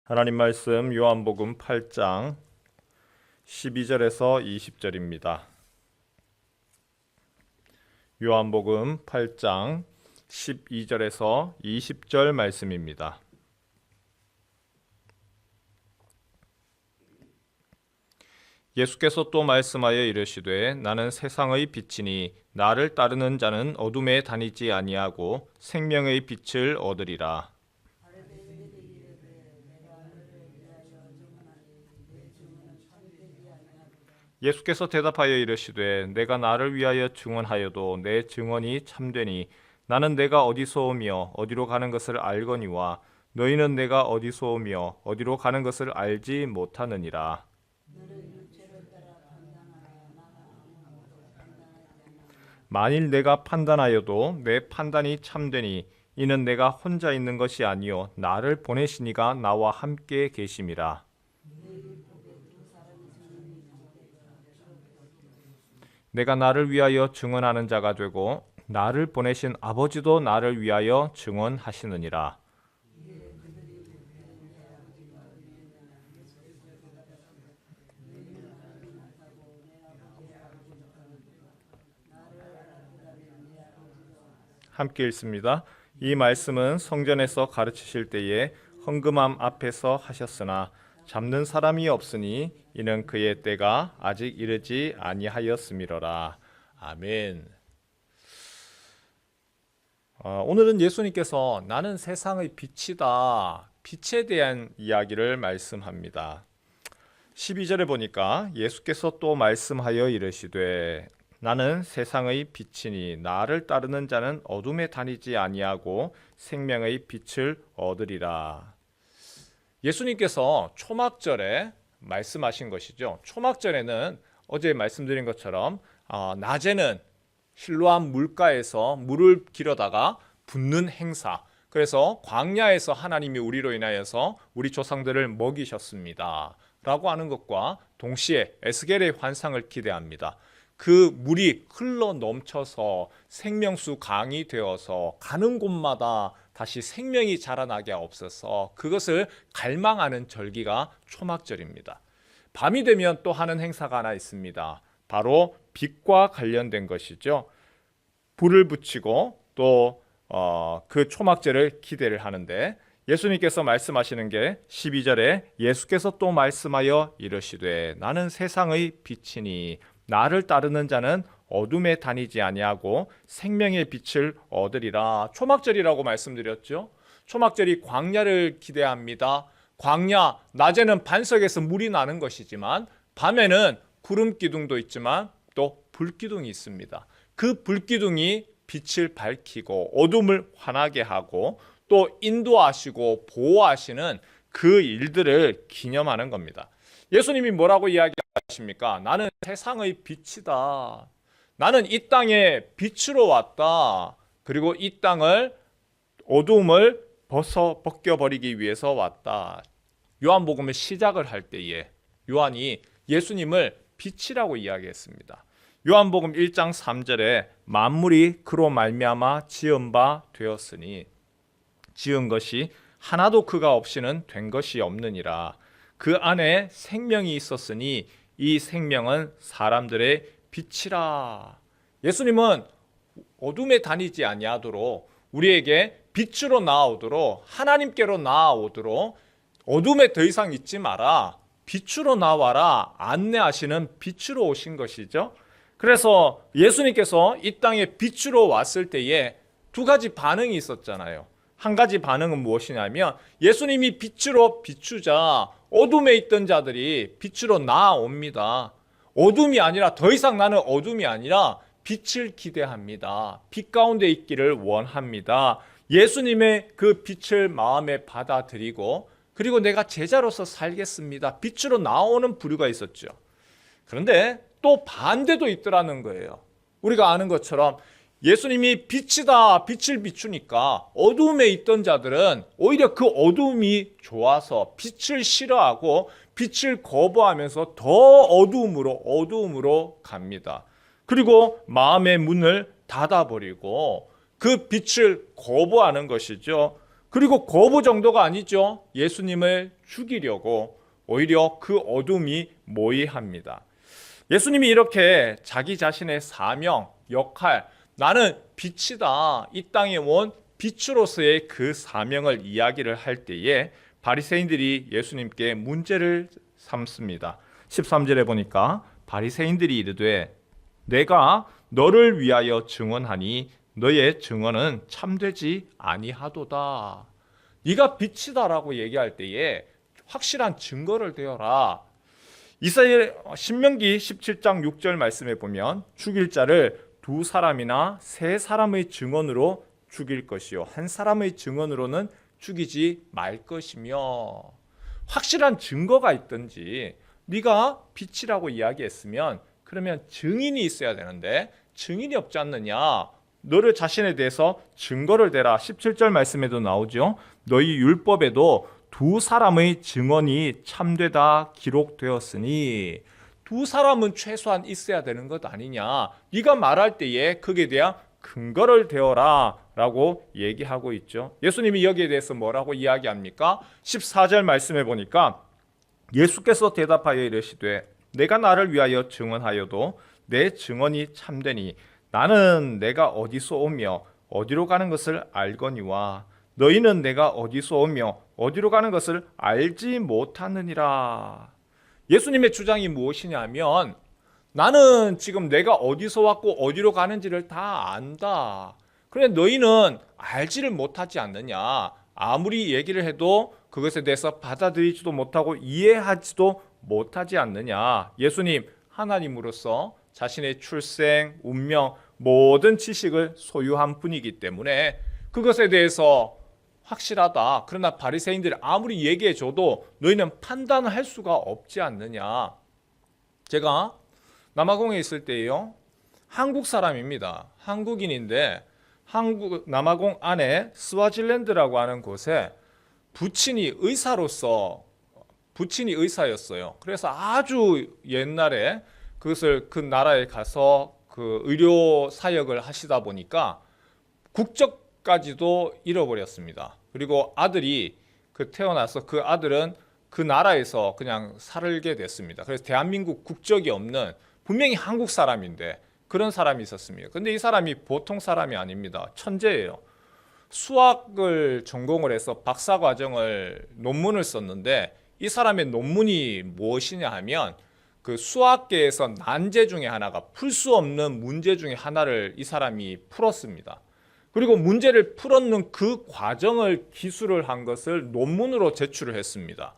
하나님 말씀 요한복음 8장 12절에서 20절입니다. 요한복음 8장 12절에서 20절 말씀입니다. 예수께서 또 말씀하여 이르시되 나는 세상의 빛이니 나를 따르는 자는 어둠에 다니지 아니하고 생명의 빛을 얻으리라. 예수께서 대답하여 이르시되 내가 나를 위하여 증언하여도 내 증언이 참되니 나는 내가 어디서 오며 어디로 가는 것을 알거니와 너희는 내가 어디서 오며 어디로 가는 것을 알지 못하느니라. 만일 내가 판단하여도 내 판단이 참되니 이는 내가 혼자 있는 것이 아니요 나를 보내시니가 나와 함께 계심이라. 내가 나를 위하여 증언하는 자가 되고 나를 보내신 아버지도 나를 위하여 증언하시느니라. 함께 읽습니다. 이 말씀은 성전에서 가르치실 때에 헌금함 앞에서 하셨으나 잡는 사람이 없으니 이는 그의 때가 아직 이르지 아니하였음이로라. 아멘. 오늘은 예수님께서 나는 세상의 빛이다, 빛에 대한 이야기를 말씀합니다. 12절에 보니까 예수께서 또 말씀하여 이르시되 나는 세상의 빛이니 나를 따르는 자는 어둠에 다니지 아니하고 생명의 빛을 얻으리라. 예수님께서 초막절에 말씀하신 것이죠. 초막절에는 어제 말씀드린 것처럼 낮에는 실로암 물가에서 물을 길어다가 붓는 행사, 그래서 광야에서 하나님이 우리로 인하여서 우리 조상들을 먹이셨습니다 라고 하는 것과 동시에 에스겔의 환상을 기대합니다. 그 물이 흘러 넘쳐서 생명수 강이 되어서 가는 곳마다 다시 생명이 자라나게 하옵소서, 그것을 갈망하는 절기가 초막절입니다. 밤이 되면 또 하는 행사가 하나 있습니다. 바로 빛과 관련된 것이죠. 불을 붙이고 또 그 초막절을 기대를 하는데 예수님께서 말씀하시는 게 12절에 예수께서 또 말씀하여 이르시되 나는 세상의 빛이니 나를 따르는 자는 어둠에 다니지 아니하고 생명의 빛을 얻으리라. 초막절이라고 말씀드렸죠. 초막절이 광야를 기대합니다. 광야, 낮에는 반석에서 물이 나는 것이지만 밤에는 구름 기둥도 있지만 또 불기둥이 있습니다. 그 불기둥이 빛을 밝히고 어둠을 환하게 하고 또 인도하시고 보호하시는 그 일들을 기념하는 겁니다. 예수님이 뭐라고 이야기하십니까? 나는 세상의 빛이다. 나는 이 땅에 빛으로 왔다. 그리고 이 땅을 어둠을 벗겨버리기 위해서 왔다. 요한복음의 시작을 할 때에 요한이 예수님을 빛이라고 이야기했습니다. 요한복음 1장 3절에 만물이 그로 말미암아 지은 바 되었으니 지은 것이 하나도 그가 없이는 된 것이 없느니라. 그 안에 생명이 있었으니 이 생명은 사람들의 빛이라. 예수님은 어둠에 다니지 아니하도록 우리에게 빛으로 나아오도록, 하나님께로 나아오도록, 어둠에 더 이상 있지 마라, 빛으로 나와라 안내하시는 빛으로 오신 것이죠. 그래서 예수님께서 이 땅에 빛으로 왔을 때에 두 가지 반응이 있었잖아요. 한 가지 반응은 무엇이냐면 예수님이 빛으로 비추자 어둠에 있던 자들이 빛으로 나아옵니다. 어둠이 아니라, 더 이상 나는 어둠이 아니라 빛을 기대합니다. 빛 가운데 있기를 원합니다. 예수님의 그 빛을 마음에 받아들이고 그리고 내가 제자로서 살겠습니다. 빛으로 나오는 부류가 있었죠. 그런데 또 반대도 있더라는 거예요. 우리가 아는 것처럼 예수님이 빛이다, 빛을 비추니까 어둠에 있던 자들은 오히려 그 어둠이 좋아서 빛을 싫어하고 빛을 거부하면서 더 어두움으로 갑니다. 그리고 마음의 문을 닫아버리고 그 빛을 거부하는 것이죠. 그리고 거부 정도가 아니죠. 예수님을 죽이려고 오히려 그 어둠이 모의합니다. 예수님이 이렇게 자기 자신의 사명, 역할, 나는 빛이다, 이 땅에 온 빛으로서의 그 사명을 이야기를 할 때에 바리새인들이 예수님께 문제를 삼습니다. 13절에 보니까 바리새인들이 이르되 내가 너를 위하여 증언하니 너의 증언은 참되지 아니하도다. 네가 빛이다라고 얘기할 때에 확실한 증거를 대어라. 신명기 17장 6절 말씀에 보면 죽일 자를 두 사람이나 세 사람의 증언으로 죽일 것이요 한 사람의 증언으로는 죽이지 말 것이며, 확실한 증거가 있든지 네가 빛이라고 이야기했으면 그러면 증인이 있어야 되는데 증인이 없지 않느냐. 너를 자신에 대해서 증거를 대라. 17절 말씀에도 나오죠. 너희 율법에도 두 사람의 증언이 참되다 기록되었으니, 두 사람은 최소한 있어야 되는 것 아니냐. 네가 말할 때에 거기에 대한 근거를 대어라 라고 얘기하고 있죠. 예수님이 여기에 대해서 뭐라고 이야기합니까? 14절 말씀해 보니까 예수께서 대답하여 이르시되 내가 나를 위하여 증언하여도 내 증언이 참되니 나는 내가 어디서 오며 어디로 가는 것을 알거니와 너희는 내가 어디서 오며 어디로 가는 것을 알지 못하느니라. 예수님의 주장이 무엇이냐면 나는 지금 내가 어디서 왔고 어디로 가는지를 다 안다. 그런데 너희는 알지를 못하지 않느냐. 아무리 얘기를 해도 그것에 대해서 받아들이지도 못하고 이해하지도 못하지 않느냐. 예수님 하나님으로서 자신의 출생, 운명, 모든 지식을 소유한 분이기 때문에 그것에 대해서 확실하다. 그러나 바리새인들이 아무리 얘기해줘도 너희는 판단을 할 수가 없지 않느냐. 제가 남아공에 있을 때요, 한국 사람입니다. 한국인인데 남아공 안에 스와질랜드라고 하는 곳에 부친이 의사였어요. 그래서 아주 옛날에 그 나라에 가서 그 의료 사역을 하시다 보니까 국적까지도 잃어버렸습니다. 그리고 아들이 태어나서 그 아들은 그 나라에서 그냥 살게 됐습니다. 그래서 대한민국 국적이 없는, 분명히 한국 사람인데 그런 사람이 있었습니다. 근데 이 사람이 보통 사람이 아닙니다. 천재예요. 수학을 전공을 해서 박사과정을 논문을 썼는데 이 사람의 논문이 무엇이냐 하면 그 수학계에서 난제 중에 하나가, 풀 수 없는 문제 중에 하나를 이 사람이 풀었습니다. 그리고 문제를 풀었는 그 과정을 기술을 한 것을 논문으로 제출을 했습니다.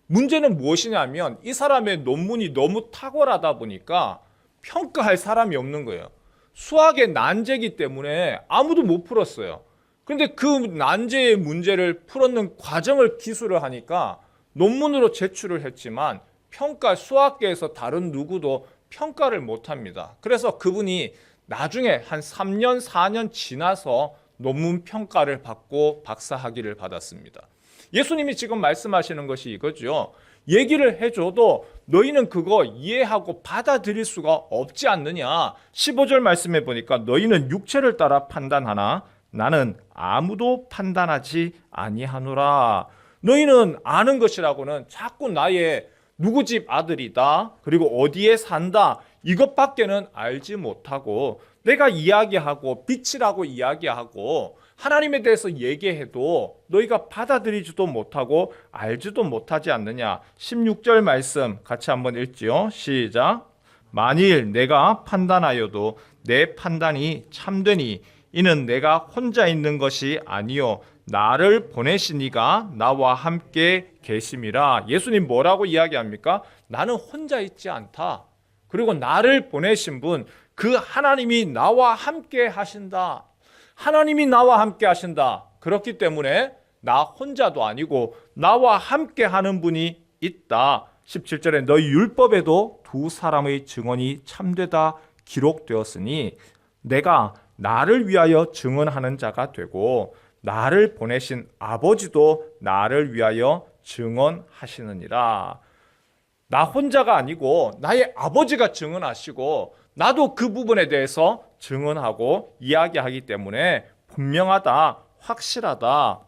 문제는 무엇이냐면 이 사람의 논문이 너무 탁월하다 보니까 평가할 사람이 없는 거예요. 수학의 난제이기 때문에 아무도 못 풀었어요. 그런데 그 난제의 문제를 풀었는 과정을 기술을 하니까 논문으로 제출을 했지만 수학계에서 다른 누구도 평가를 못합니다. 그래서 그분이 나중에 한 3년, 4년 지나서 논문 평가를 받고 박사학위를 받았습니다. 예수님이 지금 말씀하시는 것이 이거죠. 얘기를 해줘도 너희는 그거 이해하고 받아들일 수가 없지 않느냐. 15절 말씀해 보니까 너희는 육체를 따라 판단하나 나는 아무도 판단하지 아니하노라. 너희는 아는 것이라고는 자꾸 나의 누구 집 아들이다, 그리고 어디에 산다, 이것밖에는 알지 못하고 내가 이야기하고 빛이라고 이야기하고 하나님에 대해서 얘기해도 너희가 받아들이지도 못하고 알지도 못하지 않느냐. 16절 말씀 같이 한번 읽지요. 시작. 만일 내가 판단하여도 내 판단이 참되니 이는 내가 혼자 있는 것이 아니요 나를 보내신 이가 나와 함께 계심이라. 예수님 뭐라고 이야기합니까? 나는 혼자 있지 않다. 그리고 나를 보내신 분, 그 하나님이 나와 함께 하신다. 하나님이 나와 함께 하신다. 그렇기 때문에 나 혼자도 아니고 나와 함께 하는 분이 있다. 17절에 너희 율법에도 두 사람의 증언이 참되다 기록되었으니 내가 나를 위하여 증언하는 자가 되고 나를 보내신 아버지도 나를 위하여 증언하시느니라. 나 혼자가 아니고 나의 아버지가 증언하시고 나도 그 부분에 대해서 증언하고 이야기하기 때문에 분명하다, 확실하다.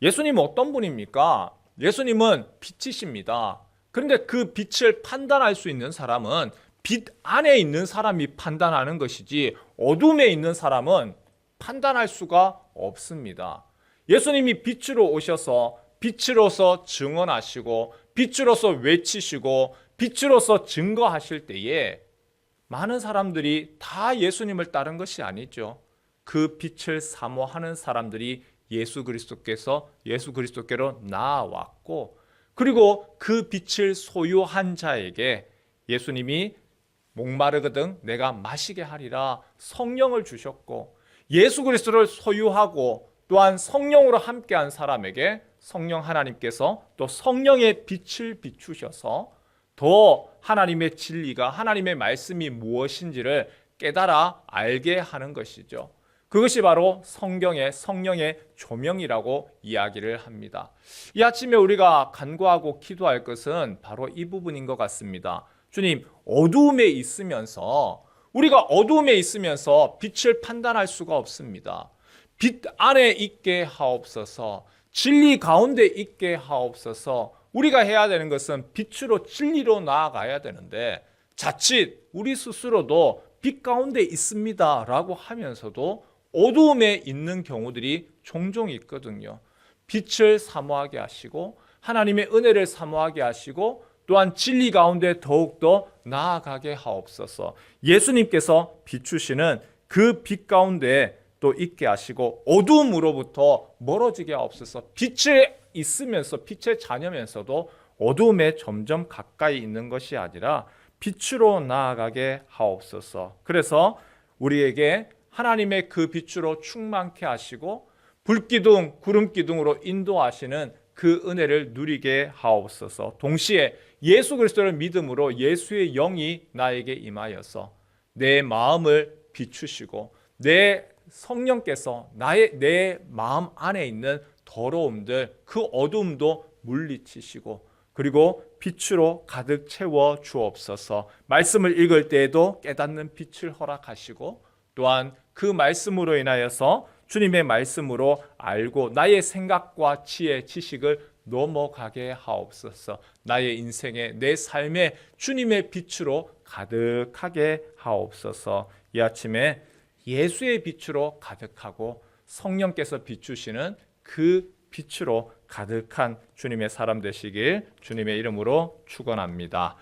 예수님은 어떤 분입니까? 예수님은 빛이십니다. 그런데 그 빛을 판단할 수 있는 사람은 빛 안에 있는 사람이 판단하는 것이지 어둠에 있는 사람은 판단할 수가 없습니다. 예수님이 빛으로 오셔서 빛으로서 증언하시고 빛으로서 외치시고 빛으로서 증거하실 때에 많은 사람들이 다 예수님을 따른 것이 아니죠. 그 빛을 사모하는 사람들이 예수 그리스도께로 나아왔고, 그리고 그 빛을 소유한 자에게 예수님이 목마르거든 내가 마시게 하리라 성령을 주셨고, 예수 그리스도를 소유하고 또한 성령으로 함께한 사람에게 성령 하나님께서 또 성령의 빛을 비추셔서 더 하나님의 진리가, 하나님의 말씀이 무엇인지를 깨달아 알게 하는 것이죠. 그것이 바로 성경의 성령의 조명이라고 이야기를 합니다. 이 아침에 우리가 간구하고 기도할 것은 바로 이 부분인 것 같습니다. 주님, 어두움에 있으면서 우리가 어두움에 있으면서 빛을 판단할 수가 없습니다. 빛 안에 있게 하옵소서, 진리 가운데 있게 하옵소서. 우리가 해야 되는 것은 빛으로 진리로 나아가야 되는데 자칫 우리 스스로도 빛 가운데 있습니다 라고 하면서도 어두움에 있는 경우들이 종종 있거든요. 빛을 사모하게 하시고 하나님의 은혜를 사모하게 하시고 또한 진리 가운데 더욱더 나아가게 하옵소서. 예수님께서 비추시는 그 빛 가운데 또 있게 하시고 어두움으로부터 멀어지게 하옵소서. 빛에 있으면서 빛의 자녀면서도 어두움에 점점 가까이 있는 것이 아니라 빛으로 나아가게 하옵소서. 그래서 우리에게 하나님의 그 빛으로 충만케 하시고 불기둥, 구름기둥으로 인도하시는 그 은혜를 누리게 하옵소서. 동시에 예수 그리스도를 믿음으로 예수의 영이 나에게 임하여서 내 마음을 비추시고 내 성령께서 내 마음 안에 있는 더러움들, 그 어두움도 물리치시고 그리고 빛으로 가득 채워 주옵소서. 말씀을 읽을 때에도 깨닫는 빛을 허락하시고 또한 그 말씀으로 인하여서 주님의 말씀으로 알고 나의 생각과 지혜, 지식을 넘어가게 하옵소서. 나의 인생에, 내 삶에 주님의 빛으로 가득하게 하옵소서. 이 아침에 예수의 빛으로 가득하고 성령께서 비추시는 그 빛으로 가득한 주님의 사람 되시길 주님의 이름으로 축원합니다.